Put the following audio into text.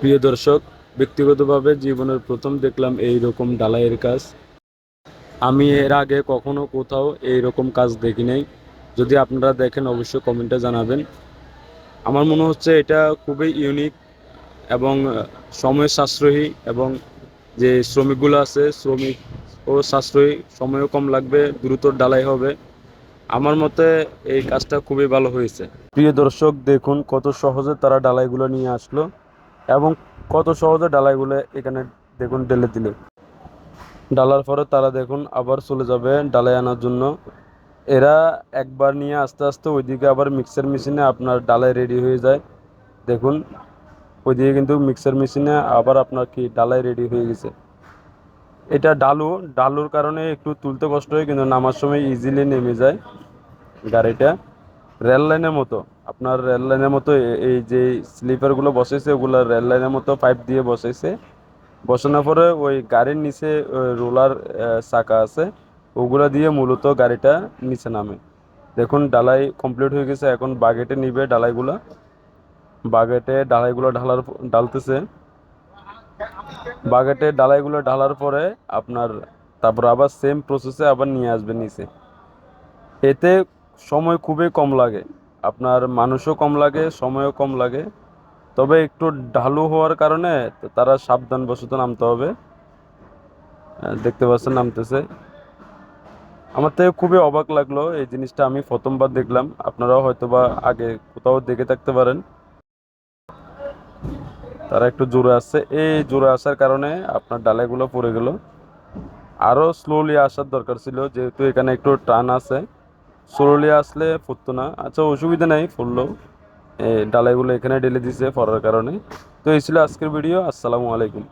প্রিয় দর্শক, ব্যক্তিগতভাবে জীবনের প্রথম দেখলাম এই রকম ঢালাইয়ের কাজ। আমি এর আগে কখনো কোথাও এই রকম কাজ দেখি নাই। যদি আপনারা দেখেন অবশ্যই কমেন্টে জানাবেন। আমার মনে হচ্ছে এটা খুবই ইউনিক এবং সময় সাশ্রয়ী, এবং যে শ্রমিকগুলো আছে শ্রমিক ও সাশ্রয়ী, সময়ও কম লাগবে, দ্রুত ঢালাই হবে। আমার মতে এই কাজটা খুবই ভালো হয়েছে। প্রিয় দর্শক, দেখুন কত সহজে তারা ঢালাইগুলো নিয়ে আসলো এবং কত সহজে ঢালাইগুলো এখানে দেখুন ঢেলে দিল। ঢালার পরে তারা দেখুন আবার চলে যাবে ঢালাই আনার জন্য। এরা একবার নিয়ে আস্তে আস্তে ওইদিকে আবার মিক্সার মেশিনে আপনার ঢালাই রেডি হয়ে যায়। দেখুন ওইদিকে কিন্তু মিক্সার মেশিনে আবার আপনার কি ঢালাই রেডি হয়ে গেছে। এটা ডালুর কারণে একটু তুলতে কষ্ট হয়, কিন্তু নামার সময় ইজিলি নেমে যায় গাড়িটা। রেল লাইনের মতো, আপনার রেল লাইনের মতো এই যে স্লিপারগুলো বসাইছে ওগুলো রেল লাইনের মতো পাইপ দিয়ে বসাইছে। বসানোর পরে ওই গাড়ির নিচে রোলার চাকা আছে, ওগুলা দিয়ে মূলত গাড়িটা নিচে নামে। দেখুন ঢালাই কমপ্লিট হয়ে গেছে, এখন বাগেটে নিবে ঢালাইগুলা। বাগেটে ঢালাইগুলো ঢালতেছে। বাগেটে ঢালাইগুলো ঢালার পরে আপনার তারপর আবার সেম প্রসেসে আবার নিয়ে আসবে নিচে। এতে সময় খুবই কম লাগে, আপনার মানুষও কম লাগে, সময়ও কম লাগে। তবে একটু ঢালু হওয়ার কারণে তো তারা সাবধানবশত নামতে হবে। দেখতে পাচ্ছেন নামতেছে। আমার থেকে খুবই অবাক লাগলো এই জিনিসটা, আমি প্রথমবার দেখলাম। আপনারাও হয়তোবা আগে কোথাও দেখে থাকতে পারেন। তারা একটু জোরে আসছে, এই জোরে আসার কারণে আপনার ডালাইগুলো পড়ে গেল। আরো স্লোলি আসার দরকার ছিল, যেহেতু এখানে একটু টান আছে। স্লোলি আসলে পড়তো না। আচ্ছা, অসুবিধা নাই, পড়লো। এই ডালাইগুলো এখানে ঢেলে দিছে পড়ার কারণে। তো এই ছিল আজকের ভিডিও। আসসালামু আলাইকুম।